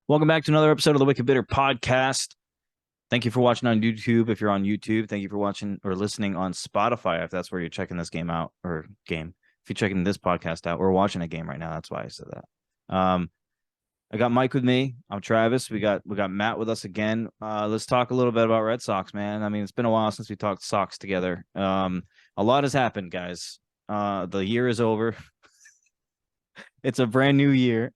Welcome back to another episode of the Wicked Bitter Podcast. Thank you for watching on YouTube. If you're on YouTube, thank you for watching or listening on Spotify. If that's where you're checking this game out or game. If you're checking this podcast out, we're watching a game right now. That's why I said that. I got Mike with me. I'm Travis. We got Matt with us again. Let's talk a little bit about Red Sox, man. I mean, it's been a while since we talked Sox together. A lot has happened, guys. The year is over. It's a brand new year.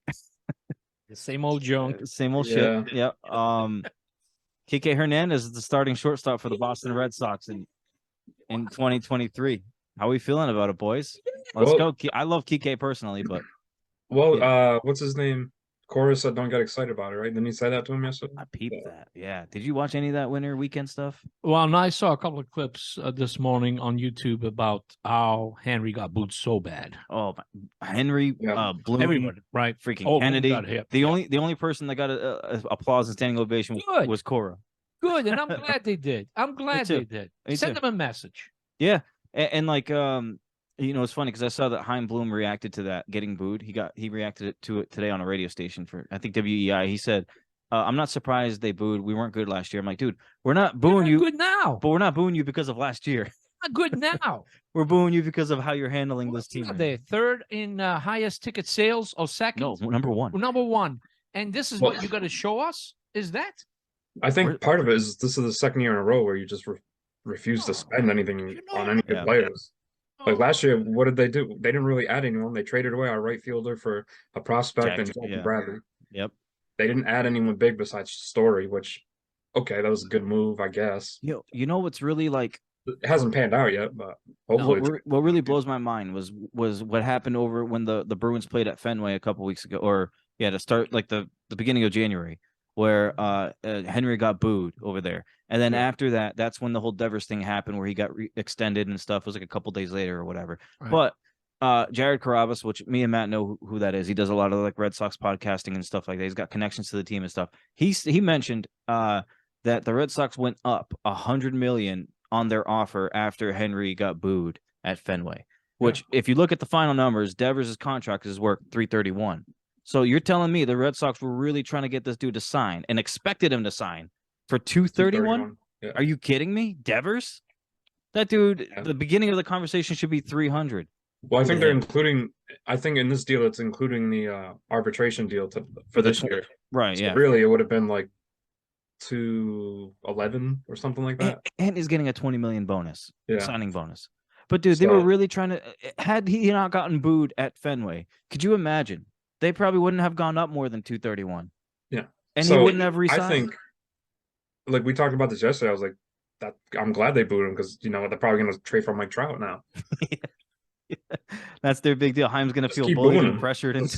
The same old junk. Same old shit. Yep. Kike Hernandez is the starting shortstop for the Boston Red Sox in 2023. How are we feeling about it, boys? Let's go. I love Kike personally, but what's his name? Cora said don't get excited about it, right? Didn't he say that to him yesterday? I peeped that. Yeah. Did you watch any of that winter weekend stuff? Well, and I saw a couple of clips this morning on YouTube about how Henry got booed so bad. Oh, Henry, Bloom, everybody, right? Freaking Kennedy. The only person that got applause and standing ovation was Cora. Good, and I'm glad they did. I'm glad they did. Send them a message. Yeah, and like it's funny because I saw that Chaim Bloom reacted to that getting booed. He reacted to it today on a radio station for I think WEI. He said, "I'm not surprised they booed. We weren't good last year." I'm like, dude, we're not booing you good now, but we're not booing you because of last year. Not good now. We're booing you because of how you're handling this team. Are they third in highest ticket sales or second? No, number one. Number one. And this is what you got to show us. Is that? I think part of it is this is the second year in a row where you just refuse to spend anything on any good players. Like last year, what did they do? They didn't really add anyone. They traded away our right fielder for a prospect and Jack Bradley. Yep. They didn't add anyone big besides Story, which, okay, that was a good move, I guess. You know what's really like? It hasn't panned out yet, but hopefully. No, what really blows my mind was what happened over when the Bruins played at Fenway a couple weeks ago, or to start like the beginning of January, where Henry got booed over there. And then after that, that's when the whole Devers thing happened where he got extended and stuff. It was like a couple days later or whatever. Right. But Jared Carrabis, which me and Matt know who that is. He does a lot of like Red Sox podcasting and stuff like that. He's got connections to the team and stuff. He mentioned that the Red Sox went up $100 million on their offer after Henry got booed at Fenway, which if you look at the final numbers, Devers' contract is worth $331. So you're telling me the Red Sox were really trying to get this dude to sign and expected him to sign for $231? Yeah. Are you kidding me? Devers? That dude, the beginning of the conversation should be $300. Well, I think they're including, I think in this deal, it's including the arbitration deal for this year. Right, so really, it would have been like $211 or something like that. And he's getting a $20 million bonus, signing bonus. But dude, they were really trying to, had he not gotten booed at Fenway, could you imagine? They probably wouldn't have gone up more than $231. Yeah. And he wouldn't have resigned. I think, like we talked about this yesterday, I was like, I'm glad they booed him because, they're probably going to trade for Mike Trout now. That's their big deal. Chaim's going to feel bullied and pressured. And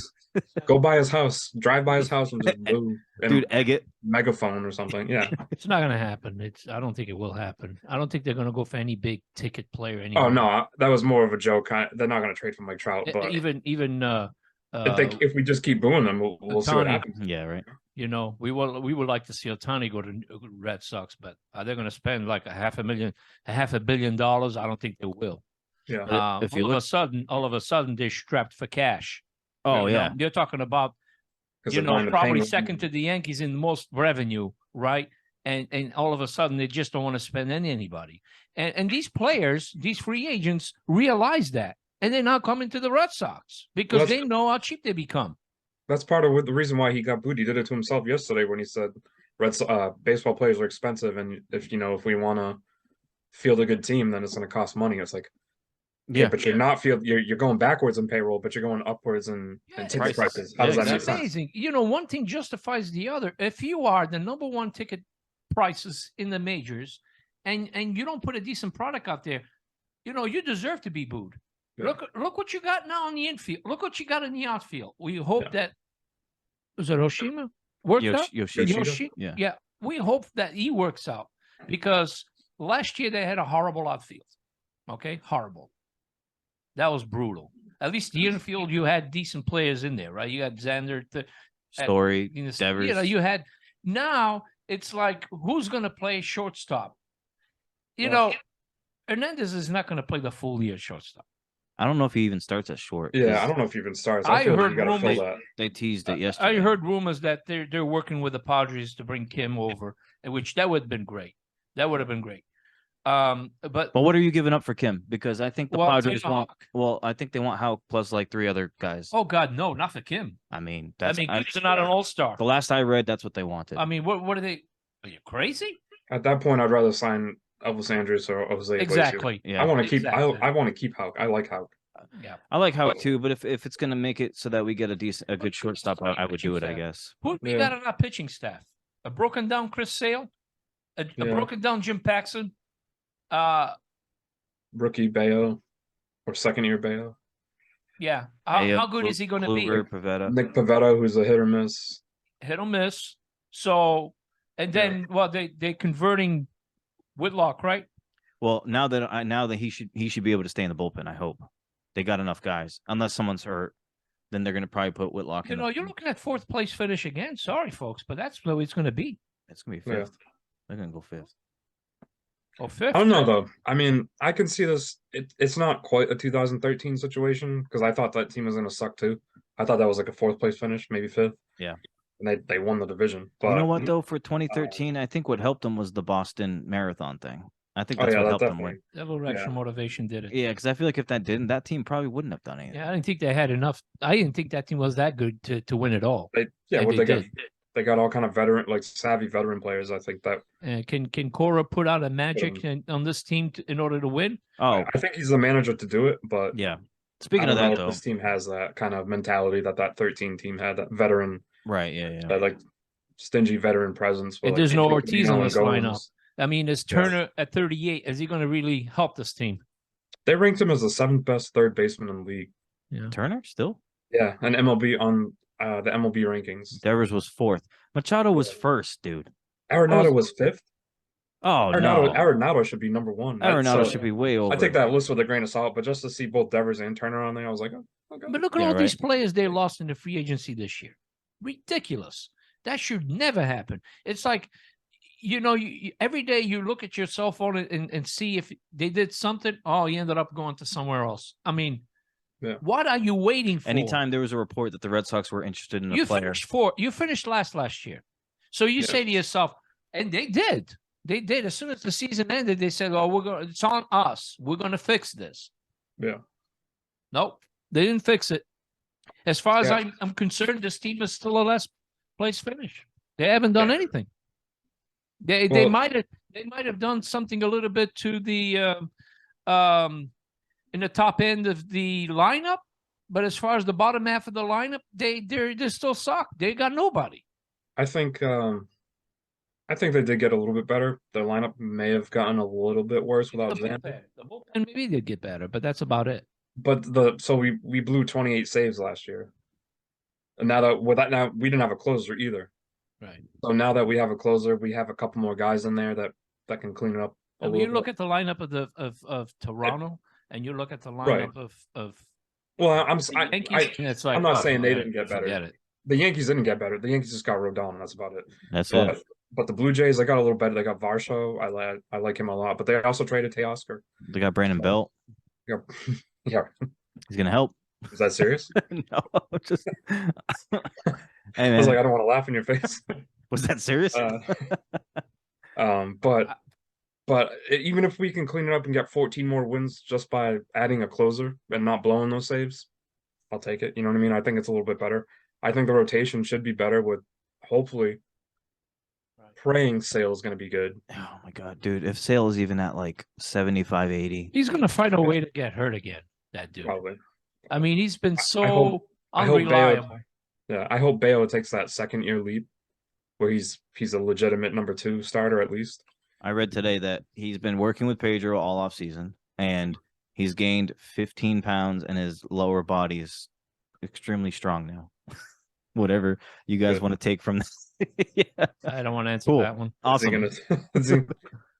go by his house, drive by his house and just boo. Dude, egg it. Megaphone or something. Yeah. It's not going to happen. I don't think it will happen. I don't think they're going to go for any big ticket player anymore. Oh, no. That was more of a joke. They're not going to trade for Mike Trout. But even if we just keep booing them, we'll see what happens. Yeah, right. We would like to see Ohtani go to Red Sox, but are they going to spend like $500 million? I don't think they will. Yeah. All of a sudden, they're strapped for cash. Oh yeah, you're talking about probably second to the Yankees in most revenue, right? And all of a sudden, they just don't want to spend anybody. And these players, these free agents, realize that. And they're now coming to the Red Sox because they know how cheap they become. That's part of the reason why he got booed. He did it to himself yesterday when he said baseball players are expensive, and if we want to field a good team, then it's going to cost money. It's like, but you're not you're going backwards in payroll, but you're going upwards in ticket prices. How does that make sense? Amazing. One thing justifies the other. If you are the number one ticket prices in the majors, and you don't put a decent product out there, you deserve to be booed. Yeah. Look what you got now in the infield. Look what you got in the outfield. We hope that was it Hiroshima worked out. Yoshida? Yeah. We hope that he works out because last year they had a horrible outfield. Okay, horrible. That was brutal. At least the infield, you had decent players in there, right? You had Xander, Story, Devers. You had. Now it's like who's going to play shortstop? Hernandez is not going to play the full year shortstop. I don't know if he even starts at short. Yeah, 'cause I don't know if he even starts. I I feel like heard you got to fill rumors- that. They teased it yesterday. I heard rumors that they're working with the Padres to bring Kim over, which that would have been great. That would have been great. But what are you giving up for Kim? Because I think the Well, Padres Taylor want. Hawk. Well, I think they want Houck plus like 3 other guys. oh God, no, not for Kim. I mean, I that's mean, Kim's not an all-star. the last I read. That's what they wanted. I mean, what are they? Are you crazy? At that point, I'd rather sign Elvis Andrews or Jose Iglesias. Exactly. Yeah. I want to keep. Exactly. I want to keep Houck. I like Houck. Yeah. I like Houck too, but if it's gonna make it so that we get a good shortstop, I would do it. I guess. Who we Yeah. got on our pitching staff? A broken down Chris Sale, a broken down Jim Paxson. Rookie Bayo or second year Bayo. Yeah. Ayo, How good is he going to be? Kluber, Pivetta. Nick Pivetta, who's a hit or miss. Hit or miss. So, and then they converting Whitlock, right? Well, now that he should be able to stay in the bullpen. I hope they got enough guys. Unless someone's hurt, then they're gonna probably put Whitlock. You're looking at 4th place finish again. Sorry, folks, but that's where it's going to be. It's gonna be 5th. They're gonna go 5th. Oh, 5th. I don't know though. I mean, I can see this. It's not quite a 2013 situation because I thought that team was going to suck too. I thought that was like a 4th place finish, maybe 5th. Yeah. And they won the division. But You know what though? For 2013, I think what helped them was the Boston Marathon thing. I think that's what helped them win. A little extra motivation did it. Yeah, because I feel like if that didn't, that team probably wouldn't have done anything. Yeah, I didn't think they had enough. I didn't think that team was that good to win it all. what they got? They got all kind of veteran, like savvy veteran players. I think that Can Cora put out a magic on this team in order to win? Oh, I think he's the manager to do it. But yeah. I Speaking don't of know that, if though, this team has that kind of mentality that 13 team had, that veteran, right? Yeah. that like stingy veteran presence. And Like, there's no Anthony Ortiz Covino on and this lineup. Goins. I mean, is Turner at 38? Is he going to really help this team? They ranked him as the 7th best third baseman in the league. Yeah. Turner still. Yeah, and MLB on the MLB rankings. Devers was 4th. Machado was 1st, dude. Arenado was 5th. Oh no, Arenado should be number 1. Arenado should be way over. I take that list with a grain of salt, but just to see both Devers and Turner on there, I was like, oh, okay. But look at all these players they lost in the free agency this year. Ridiculous. That should never happen. It's like, every day you look at your cell phone and see if they did something. Oh, he ended up going to somewhere else. I mean, what are you waiting for? Anytime there was a report that the Red Sox were interested in a player. You finished last year. So you say to yourself, and they did. They did. As soon as the season ended, they said, "Oh, it's on us. We're going to fix this." Yeah. Nope, they didn't fix it. As far as I'm concerned, this team is still a last place finish. They haven't done anything. They might have done something a little bit to the in the top end of the lineup, but as far as the bottom half of the lineup, they still suck. They got nobody. I think they did get a little bit better. Their lineup may have gotten a little bit worse without Xander. The bullpen maybe did get better, but that's about it. But we blew 28 saves last year, and now we didn't have a closer either. Right. So now that we have a closer, we have a couple more guys in there that can clean it up. You look at the lineup of Toronto, and you look at the lineup of. Well, Yankees, I'm not saying they didn't get better. Forget it. The Yankees didn't get better. The Yankees just got Rodon, and that's about it. That's it. But the Blue Jays, they got a little better. They got Varsho. I like him a lot. But they also traded Teoscar. They got Brandon Belt. Yeah. He's gonna help. Is that serious? No, just. Hey, man. I was like, I don't want to laugh in your face. Was that serious? But even if we can clean it up and get 14 more wins just by adding a closer and not blowing those saves, I'll take it. You know what I mean? I think it's a little bit better. I think the rotation should be better with, hopefully, praying Sale is going to be good. Oh my god, dude! If Sale is even at like 75, 80, he's going to find a way to get hurt again. That dude. Probably. I mean, he's been I unreliable. I hope Bayo takes that second-year leap where he's a legitimate number 2 starter at least. I read today that he's been working with Pedro all off season, and he's gained 15 pounds, and his lower body is extremely strong now. Whatever you guys want to take from this. Yeah. I don't want to answer that one. Awesome.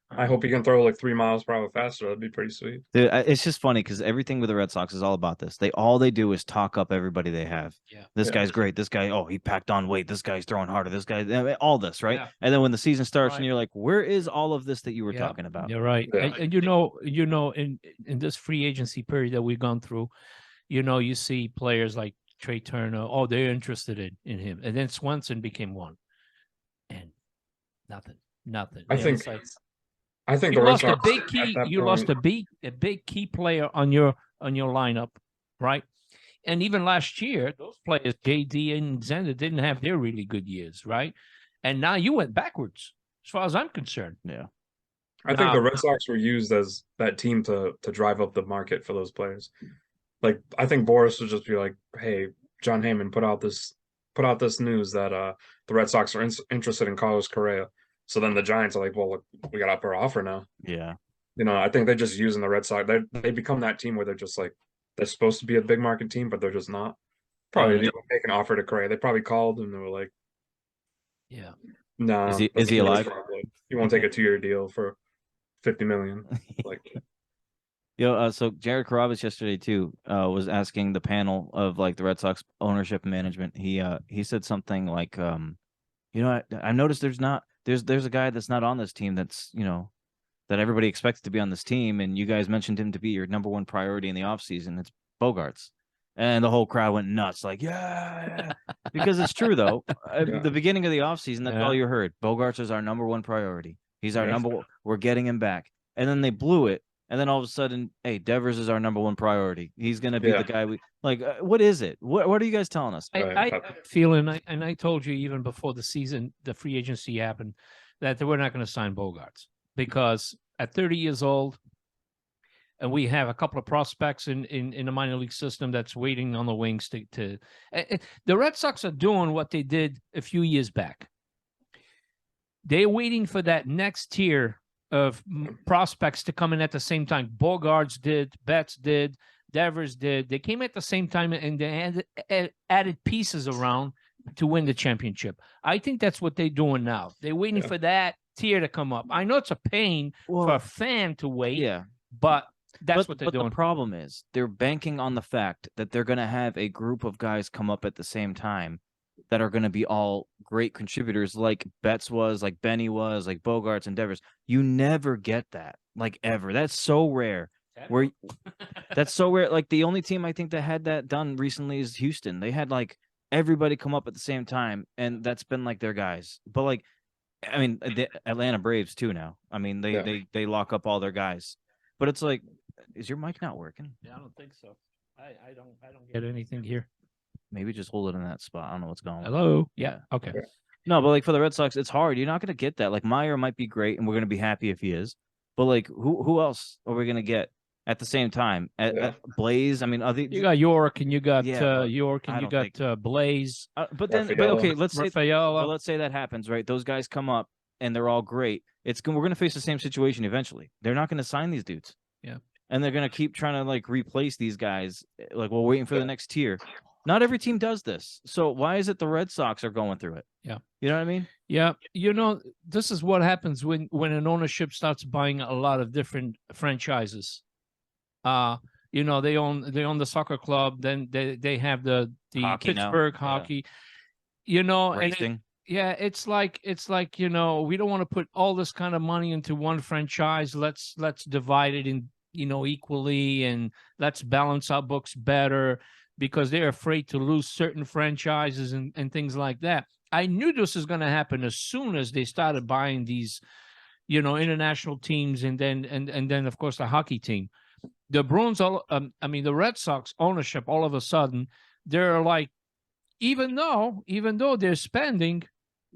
I hope he can throw like 3 miles per hour faster. That'd be pretty sweet. Dude, it's just funny because everything with the Red Sox is all about this. All they do is talk up everybody they have. Yeah. This Yeah. guy's great. This guy, he packed on weight. This guy's throwing harder. This guy, all this, right? Yeah. And then when the season starts Right. and you're like, where is all of this that you were Yeah, talking about? You're right. Yeah. And in this free agency period that we've gone through, you see players like Trey Turner. Oh, they're interested in him, and then Swenson became one, and nothing. I And think it's like, I think you the Red lost a Sox big at key. that You lost point- a big key player on your lineup, right? And even last year, those players, JD and Xander, didn't have their really good years, right? And now you went backwards, as far as I'm concerned. Yeah. I think the Red Sox were used as that team to drive up the market for those players. Like I think Boris would just be like, "Hey, John Heyman, put out this news that the Red Sox are interested in Carlos Correa." So then the Giants are like, "Well, look, we got up our offer now." Yeah. I think they're just using the Red Sox. They become that team where they're just like they're supposed to be a big market team, but they're just not. Probably Yeah. didn't make an offer to Correa. They probably called and they were like, Yeah. "No, Is he that's too much alive? trouble. You won't take a 2-year deal for 50 million." Like, So Jared Carrabis yesterday too was asking the panel of like the Red Sox ownership and management. He said something like, I noticed there's a guy that's not on this team that's that everybody expects to be on this team, and you guys mentioned him to be your number one priority in the offseason. It's Bogarts. And the whole crowd went nuts, like, yeah, because it's true, though. At Yeah. the beginning of the offseason, that's all Yeah. you heard. Bogarts is our number one priority. He's our Yeah. number one. We're getting him back. And then they blew it. And then all of a sudden, hey, Devers is our number one priority. He's going to be Yeah. the guy we like. What is it? What are you guys telling us? Right. I feel, and I told you even before the season, the free agency happened, that they were not going to sign Bogarts because at 30 years old, and we have a couple of prospects in the minor league system that's waiting on the wings to the Red Sox are doing what they did a few years back. They're waiting for that next tier of prospects to come in at the same time. Bogarts did, Betts did, Devers did. They came at the same time and they added pieces around to win the championship. I think that's what they're doing now. They're waiting for that tier to come up. I know it's a pain for a fan to wait, Yeah. but that's what they're doing. The problem is they're banking on the fact that they're going to have a group of guys come up at the same time that are going to be all great contributors like Betts was, like Benny was, like Bogarts and Devers. You never get that, like ever. That's so rare. That's so rare. Like the only team I think that had that done recently is Houston. They had like everybody come up at the same time, and that's been like their guys. But like, I mean, the Atlanta Braves too now. I mean, they lock up all their guys. But it's like, is your mic not working? Yeah, I don't think so. I don't get anything here. Maybe just hold it in that spot. I don't know what's going on. Hello. Yeah. Okay. No, but like for the Red Sox, it's hard. You're not going to get that. Like Meyer might be great, and we're going to be happy if he is. But like, who else are we going to get at the same time? At Blaze. I mean, You got York, and you got but York, and you got Blaze. But okay, let's say that happens, right? Those guys come up, and they're all great. We're going to face the same situation eventually. They're not going to sign these dudes. Yeah. And they're going to keep trying to like replace these guys. Like we're waiting for the next tier. Not every team does this. So why is it the Red Sox are going through it? Yeah. You know what I mean? Yeah. This is what happens when an ownership starts buying a lot of different franchises. They own the soccer club, then they have the Hockey Pittsburgh now. hockey. Racing. It's like we don't want to put all this kind of money into one franchise. Let's divide it in equally, and let's balance our books better, because they're afraid to lose certain franchises and things like that. I knew this was going to happen as soon as they started buying these, international teams, and then of course the hockey team. The Bruins, the Red Sox ownership, all of a sudden, they're like, even though their spending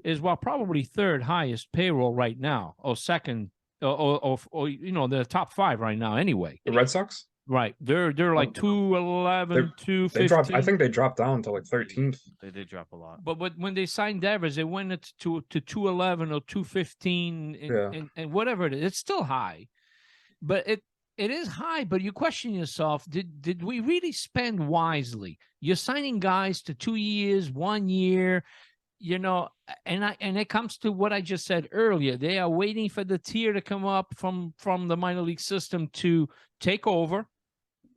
is probably third highest payroll right now, or second, or the top five right now anyway. The Red Sox? Right. They're like 211, 215. I think they dropped down to like 13th. They did drop a lot. But when they signed Devers, they went to 211 or 215 and whatever it is. It's still high. But it is high, but you question yourself, did we really spend wisely? You're signing guys to 2 years, 1 year. and it comes to what I just said earlier. They are waiting for the tier to come up from the minor league system to take over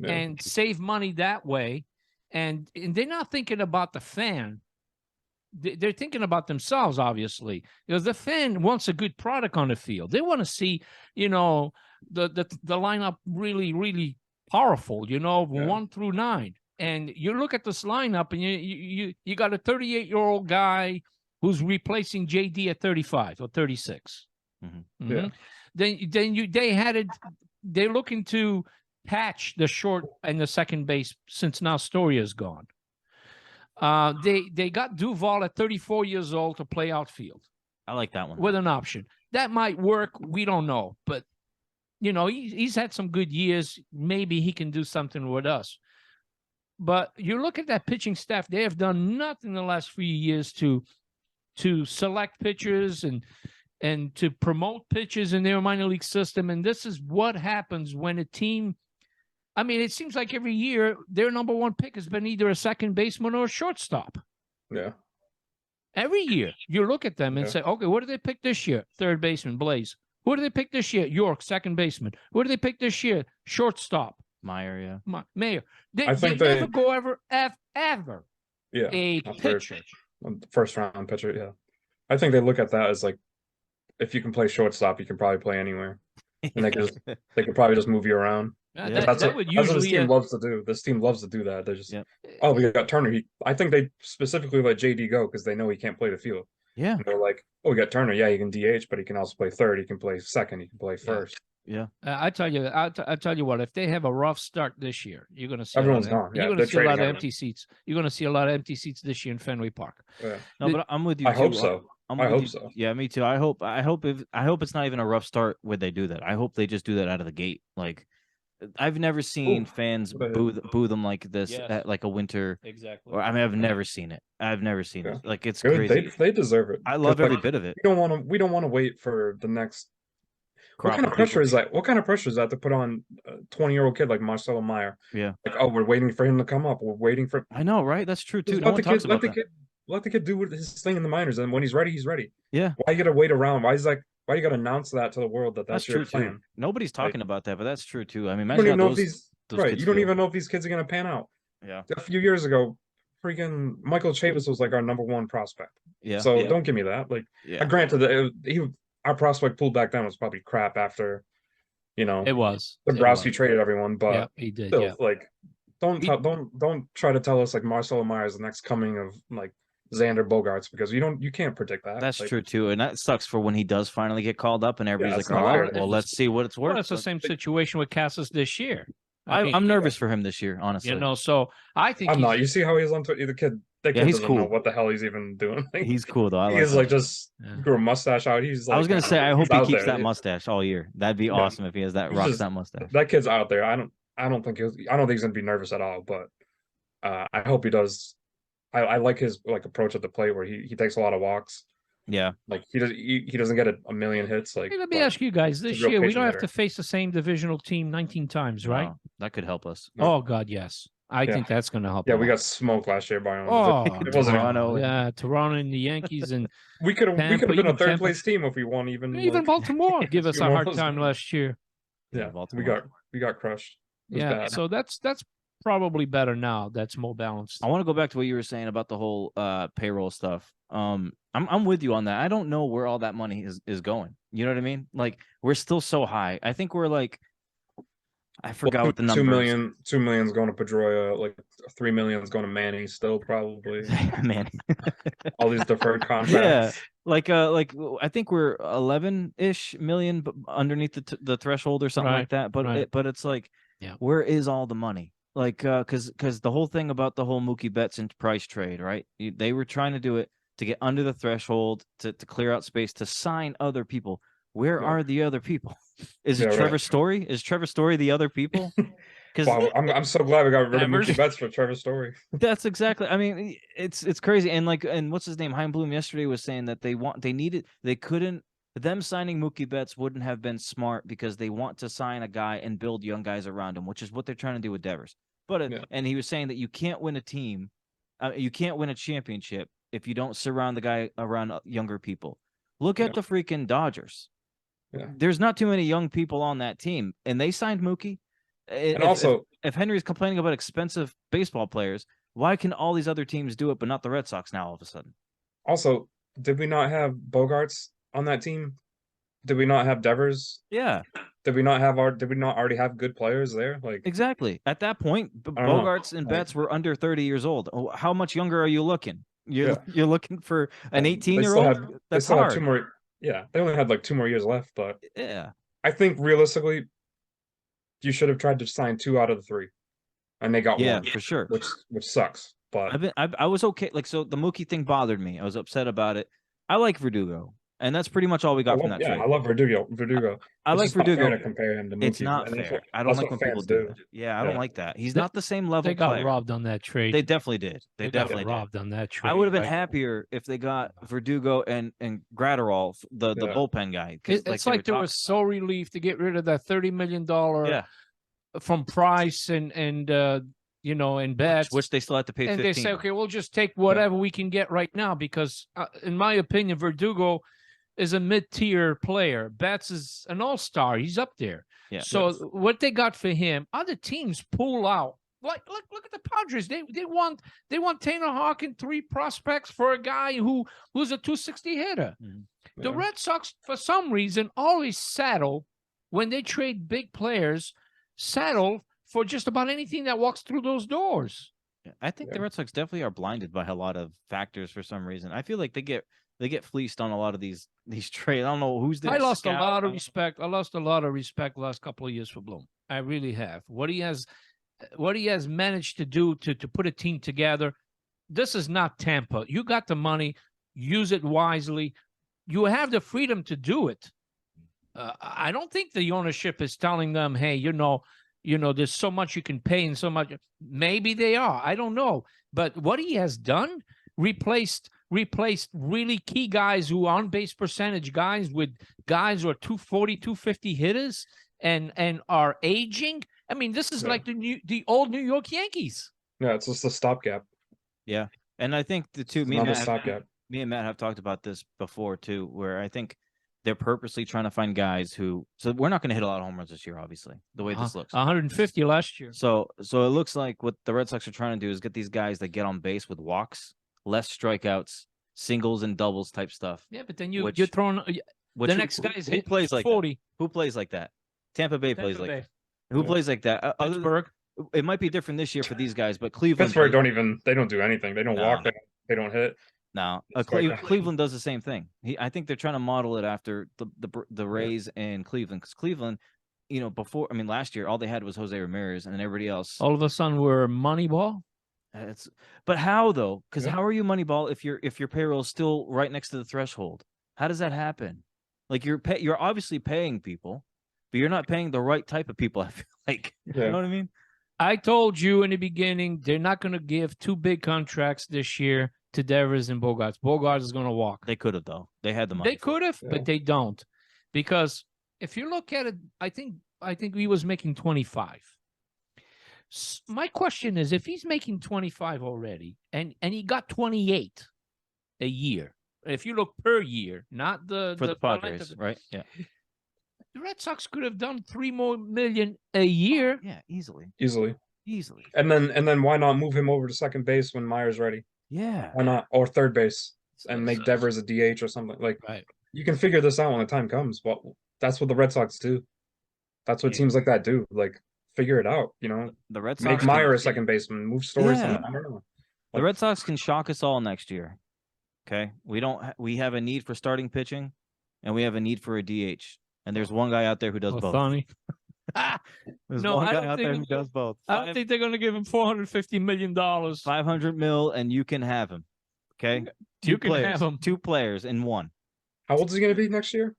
and save money that way. And they're not thinking about the fan. They're thinking about themselves, obviously, because the fan wants a good product on the field. They want to see, the lineup really, really powerful, 1 through 9. And you look at this lineup, and you got a 38-year-old guy who's replacing JD at 35 or 36. Mm-hmm. Yeah. They're looking to patch the short and the second base since now Storia is gone. They got Duval at 34 years old to play outfield. I like that one with an option. That might work. We don't know, but he's had some good years. Maybe he can do something with us. But you look at that pitching staff; they have done nothing the last few years to select pitchers and to promote pitchers in their minor league system. And this is what happens when a team. I mean, it seems like every year their number one pick has been either a second baseman or a shortstop. Yeah. Every year you look at them and say, okay, what did they pick this year? Third baseman, Blaze. Who did they pick this year? York, second baseman. Who did they pick this year? Shortstop. Meyer, yeah. Mayor. They they never go ever a pitcher. First round pitcher, yeah. I think they look at that as like, if you can play shortstop, you can probably play anywhere. And they could probably just move you around. Yeah, That's what this team loves to do. This team loves to do that. They're just, we got Turner. I think they specifically let JD go because they know he can't play the field. Yeah. And they're like, we got Turner. Yeah, he can DH, but he can also play third. He can play second. He can play first. Yeah. I tell you what. If they have a rough start this year, you're going to see everyone's gone. You're going to see a lot of empty seats. You're going to see a lot of empty seats this year in Fenway Park. Yeah. No, but I'm with you. I hope so. I hope so. Yeah, me too. I hope it's not even a rough start where they do that. I hope they just do that out of the gate. Like, I've never seen fans boo them like this at like a winter. Exactly. Or I've never seen it. I've never seen it. Like, it's good. crazy. They deserve it. I love every bit of it. We don't want to wait for the next. What kind of pressure is that? What kind of pressure is that to put on a 20-year-old kid like Marcelo Meyer? Yeah. Like, we're waiting for him to come up. We're waiting for. I know, right? That's true too. No one talks about that. Let the kid do his thing in the minors, and when he's ready, he's ready. Yeah. Why you gotta wait around? Why you gotta announce that to the world that's your true plan? too. Nobody's talking about that, but that's true too. I mean, you don't even know if these you don't even know if these kids are gonna pan out. Yeah. A few years ago, freaking Michael Chavis was like our number one prospect. Yeah. So don't give me that. Like, granted, our prospect pool back then was probably crap after, it was. Dombrowski traded everyone, but he did. Still, like, don't try to tell us like Marcelo Meyer is the next coming of like Xander Bogaerts, because you can't predict that. That's true too, and that sucks for when he does finally get called up and everybody's like, "Oh, well, let's see what it's worth." Well, it's the same situation with Casas this year. I'm nervous for him this year, honestly. So I think I'm not. You see how he's on Twitter? The kid he's doesn't cool. know what the hell he's even doing. He's cool though. He's like just grew a mustache out. He's like, I was gonna say, I hope he keeps that mustache all year. That'd be awesome if he has that that mustache. That kid's out there. I don't think he's gonna be nervous at all. But I hope he does. I like his approach at the plate where he takes a lot of walks. Yeah, like he doesn't get a million hits. Like, hey, let me ask you guys: this year we don't have to face the same divisional team 19 times, right? No, that could help us. Oh God, yes. I think that's going to help. Yeah, we got smoked last year by it wasn't Toronto. Yeah, Toronto and the Yankees, and we could have been a third place team if we won. Even Baltimore give us a hard time last year. Yeah, we got crushed. Yeah, so that's probably better now. That's more balanced. I want to go back to what you were saying about the whole payroll stuff. I'm with you on that. I don't know where all that money is going. You know what I mean? Like, we're still so high. I think we're like, I forgot what the number. 2 million's going to Pedroia. Like 3 million's going to Manny. Still probably Manny. All these deferred contracts. Yeah, like I think we're 11-ish million, but underneath the threshold or something like that. But it's like, where is all the money? Like, because the whole thing about the whole Mookie Betts and Price trade, right? They were trying to do it to get under the threshold, to clear out space, to sign other people. Where are the other people? Is it Trevor Story? Is Trevor Story the other people? Because I'm so glad we got rid of Mookie Betts for Trevor Story. That's exactly. I mean, it's crazy. And what's his name? Chaim Bloom yesterday was saying that they couldn't. Them signing Mookie Betts wouldn't have been smart because they want to sign a guy and build young guys around him, which is what they're trying to do with Devers. And he was saying that you can't win a team, you can't win a championship if you don't surround the guy around younger people. Look at the freaking Dodgers. Yeah. There's not too many young people on that team, and they signed Mookie. And also, if Henry's complaining about expensive baseball players, why can all these other teams do it, but not the Red Sox now all of a sudden? Also, did we not have Bogarts on that team? Did we not have Devers? Yeah, Did we not already have good players there? Like, exactly. At that point, I don't know. Bogarts and Like- Betts were under 30 years old. How much younger are you looking? You're looking for an They 18-year-old? They That's still hard. had 2 more. Yeah, they only had like 2 more years left, but Yeah. I think realistically, you should have tried to sign 2 out of the 3, and they got Yeah, one, for sure. which sucks. But I was okay. Like, so the Mookie thing bothered me. I was upset about it. I like Verdugo, and that's pretty much all we got from that trade. I love Verdugo. I It's like just not fair Verdugo. to compare him to Mookie. It's not and fair. I don't like when people fans do that. Yeah, I don't Yeah. like that. He's They- not the same level They got player. robbed on that trade. They definitely did. They got definitely did. robbed on that trade. I would have been right? happier if they got Verdugo and Gratterall, the Yeah. bullpen guy. It's like they were so relieved to get rid of that $30 million yeah, from Price and Betts. which they still have to pay. And 15. they say, okay, we'll just take whatever we can get right now because, in my opinion, Verdugo is a mid-tier player. Betts is an all-star. He's up there. Yeah. So what they got for him, other teams pull out. Like look at the Padres. They want Tanner Hawk and 3 prospects for a guy who's a 260 hitter. The Yeah. Red Sox, for some reason, always settle when they trade big players. Settle for just about anything that walks through those doors. I think the Yeah. Red Sox definitely are blinded by a lot of factors for some reason. I feel like they get fleeced on a lot of these trades. I don't know who's the. I lost a scout. lot of respect. I lost a lot of respect the last couple of years for Bloom. I really have. What he has managed to do to put a team together. This is not Tampa. You got the money. Use it wisely. You have the freedom to do it. I don't think the ownership is telling them, hey, there's so much you can pay and so much. Maybe they are. I don't know. But what he has done, replaced really key guys who are on base percentage guys with guys who are 240, 250 hitters and are aging. I mean, this is like the old New York Yankees. Yeah, it's just a stopgap. Yeah, and I think the two It's me not a and stopgap. Matt have talked about this before too, where I think they're purposely trying to find guys who. So we're not going to hit a lot of home runs this year, obviously, the way this looks. 150 last year. So it looks like what the Red Sox are trying to do is get these guys that get on base with walks, less strikeouts, singles and doubles type stuff. Yeah, but then you're throwing the next guy's who hit plays like 40. that? Who plays like that? Tampa Bay plays like Bay. that. Who plays like that? Pittsburgh. It might be different this year for these guys, but Cleveland. Pittsburgh they don't do anything. They don't walk. They don't hit. No, It's like- Cleveland does the same thing. I think they're trying to model it after the Rays and Cleveland, because Cleveland, last year all they had was Jose Ramirez, and then everybody else. All of a sudden, we're Moneyball. But how though? Because Yeah. how are you Moneyball if your payroll is still right next to the threshold? How does that happen? Like you're obviously paying people, but you're not paying the right type of people. I feel like you know what I mean. I told you in the beginning they're not going to give 2 big contracts this year to Devers and Bogarts. Bogarts is going to walk. They could have though. They had the money. They could have, Yeah. but they don't, because if you look at it, I think he was making 25. My question is, if he's making 25 already, and he got 28 a year, if you look per year, not the for the length Padres, of right? Yeah, the Red Sox could have done $3 more million a year. yeah, easily. And then why not move him over to second base when Meyer's ready? Yeah, Why not? Or third base and make Devers a DH or something. Like, Right. you can figure this out when the time comes. But that's what the Red Sox do. That's what Yeah. teams like that do. Like, figure it out. the Red Sox Make can- Meyer a second baseman. Move Stories. Yeah. I don't know. The Red Sox can shock us all next year. Okay, we have a need for starting pitching, and we have a need for a DH. And there's one guy out there who does both. Thorny. There's No, one I guy don't out there who think- does both. I don't think they're going to give him $450 million. 500 mil, and you can have him. Okay, You can have him. 2 players in one. How old is he going to be next year?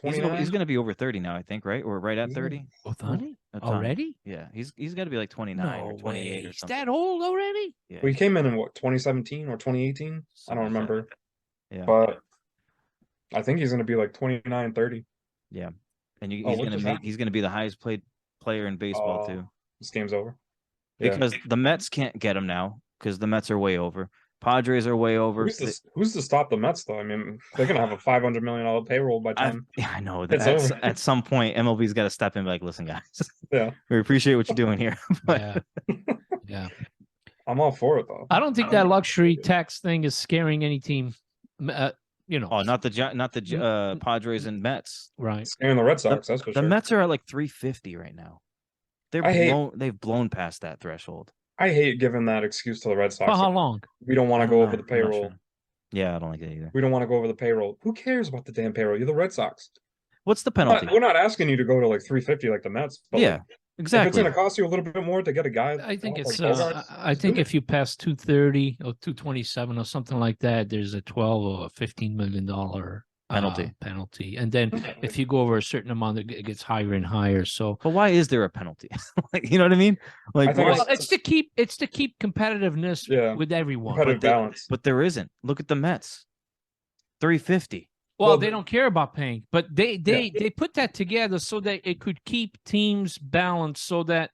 He's 29? going to be over 30 now, I think, right? Or right at Yeah. 30. Othani? At the time. Already? Yeah, he's got to be like 29 or No 28 way. or He's something. that old already? Yeah. Well, he came in what, 2017 or 2018? I don't Something like that. remember. Yeah. But I think he's going to be like 29, 30. Yeah, and he's what going to just make happened? he's going to be the highest paid player in baseball Oh, too, This game's over. Yeah. because the Mets can't get him now because the Mets are way over. Padres are way over. Who's to stop the Mets though? I mean, they're gonna have a $500 million payroll by time. I know it's that over. at some point MLB's got to step in and be like, listen, guys, Yeah, we appreciate what you're doing here. Yeah. Yeah. I'm all for it though. I don't think that luxury tax thing is scaring any team. You know. Oh, not the Padres and Mets. Right. Scaring the Red Sox, that's for The sure. Mets are at like 350 right now. They've blown past that threshold. I hate giving that excuse to the Red Sox. For how long? We don't want to go over the payroll. Sure. Yeah, I don't like that either. We don't want to go over the payroll. Who cares about the damn payroll? You're the Red Sox. What's the penalty? We're not asking you to go to like 350 like the Mets. But yeah, like, exactly. If it's going to cost you a little bit more to get a guy, I think it's. Bogarts, I think if you pass 230 or 227 or something like that, there's a 12 or $15 million penalty, and then if you go over a certain amount, it gets higher and higher. So, but why is there a penalty? Like, you know what I mean? Like, it's to keep competitiveness with everyone. Competitive balance. But there isn't. Look at the Mets, 350. Well, they don't care about paying, but they put that together so that it could keep teams balanced, so that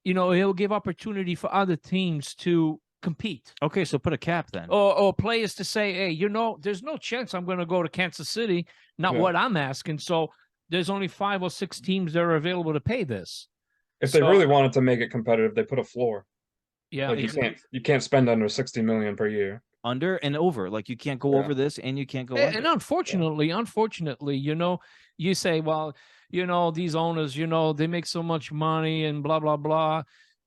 it'll give opportunity for other teams to compete. Okay, so put a cap then. Or players to say, hey, there's no chance I'm going to go to Kansas City. Not what I'm asking. So there's only 5 or 6 teams that are available to pay this. If they really wanted to make it competitive, they put a floor. Yeah, like you can't spend under $60 million per year. Under and over, like you can't go over this, and you can't go. And unfortunately, you say, well, these owners, they make so much money and blah blah blah.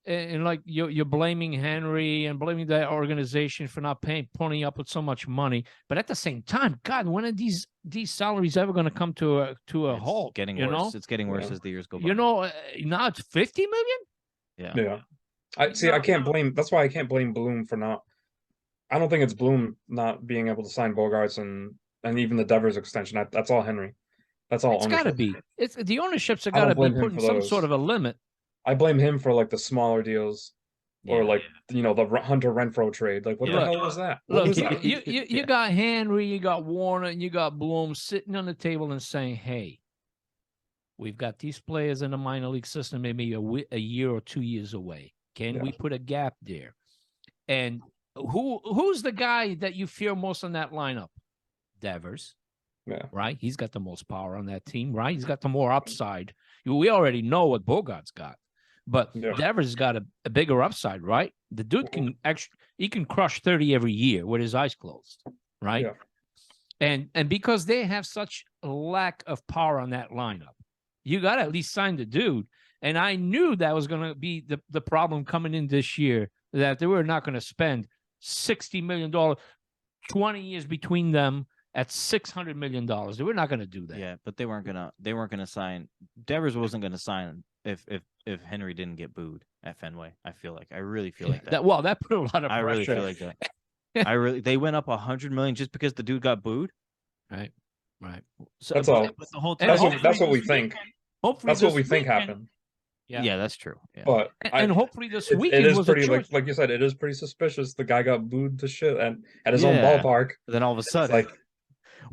And like you're blaming Henry and blaming that organization for not ponying up with so much money, but at the same time, God, when are these salaries ever going to come to a halt? Getting worse. It's getting worse as the years go by. Now it's 50 million. Yeah. I can't blame. That's why I can't blame Bloom for not. I don't think it's Bloom not being able to sign Bogarts and even the Devers extension. That's all Henry. That's all. It's got to be. It's the ownerships have I got to don't be blame him putting for some those. sort of a limit. I blame him for like the smaller deals, or like the Hunter Renfroe trade. Like what the hell was that? Look, you got Henry, you got Warner, and you got Bloom sitting on the table and saying, "Hey, we've got these players in the minor league system, maybe a year or 2 years away. Can we put a gap there?" And who's the guy that you fear most on that lineup? Devers. Yeah. Right? He's got the most power on that team, right? He's got the more upside. We already know what Bogart's got. But Devers got a bigger upside, right? The dude can crush 30 every year with his eyes closed, right? Yeah. And because they have such a lack of power on that lineup, you got to at least sign the dude. And I knew that was going to be the problem coming in this year, that they were not going to spend $60 million, 20 years between them at $600 million. They were not going to do that. Yeah, but they weren't gonna sign. Devers wasn't gonna sign if Henry didn't get booed at Fenway. I really feel like that. That put a lot of pressure. I really feel like that. They went up $100 million just because the dude got booed. Right. So that's all. That's what we think. Hopefully that's what we think happened. Yeah, that's true. Yeah. But hopefully this weekend it is was pretty like you said. It is pretty suspicious. The guy got booed to shit at his own ballpark. Then all of a sudden, like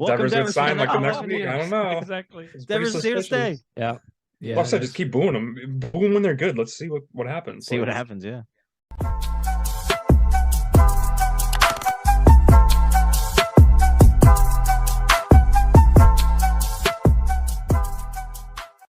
Devers would sign like the next week. I don't know. Exactly. Devers is here to stay. Yeah. Well, I said just keep booing them. Boo them when they're good. Let's see what happens. See what happens. Yeah.